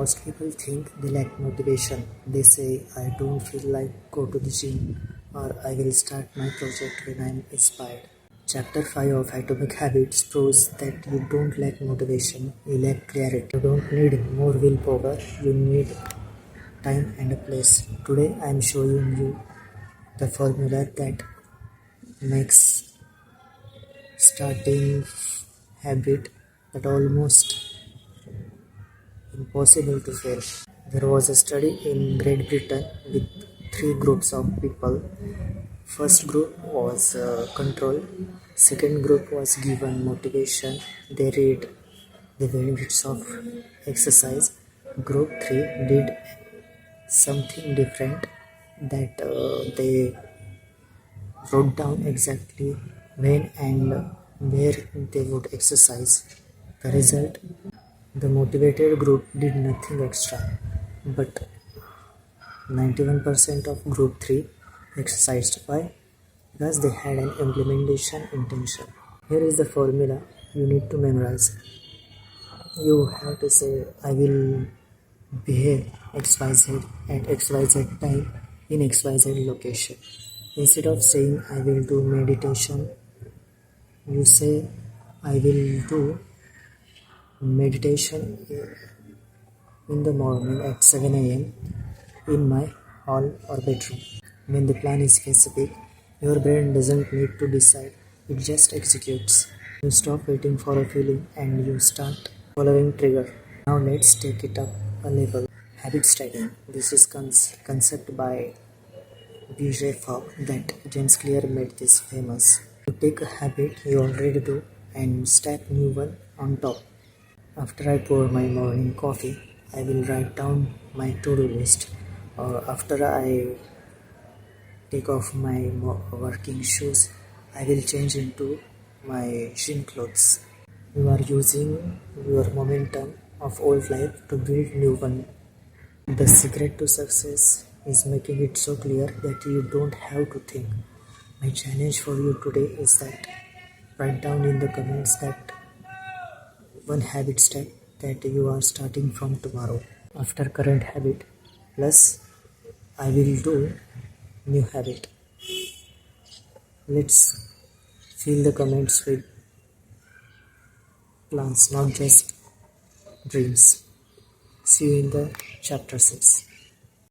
Most people think they lack motivation. They say, I don't feel like go to the gym, or I will start my project when I am inspired. Chapter 5 of Atomic Habits proves that you don't lack motivation, you lack clarity. You don't need more willpower, you need time and a place. Today I am showing you the formula that makes starting habit that almost impossible to fail. There was a study in Great Britain with three groups of people. First group was control. Second group was given motivation. They read the benefits of exercise. Group 3 did something different, that they wrote down exactly when and where they would exercise. The result, the motivated group did nothing extra, but 91% of group 3 exercised. Why? Because they had an implementation intention. Here is the formula you need to memorize. You have to say, I will behave XYZ at XYZ time in XYZ location. Instead of saying I will do meditation, you say I will do meditation in the morning at 7 a.m. in my hall or bedroom. When the plan is specific, your brain doesn't need to decide, it just executes. You stop waiting for a feeling and you start following trigger. Now let's take it up a level. Habit stacking. This is concept by B.J. Fogg that James Clear made this famous. You take a habit you already do and stack new one on top. After I pour my morning coffee, I will write down my to-do list. Or after I take off my working shoes, I will change into my gym clothes. You are using your momentum of old life to build new one. The secret to success is making it so clear that you don't have to think. My challenge for you today is that write down in the comments that one habit stack that you are starting from tomorrow. After current habit plus I will do new habit. Let's fill the comments with plans, not just dreams. See you in the chapter 6.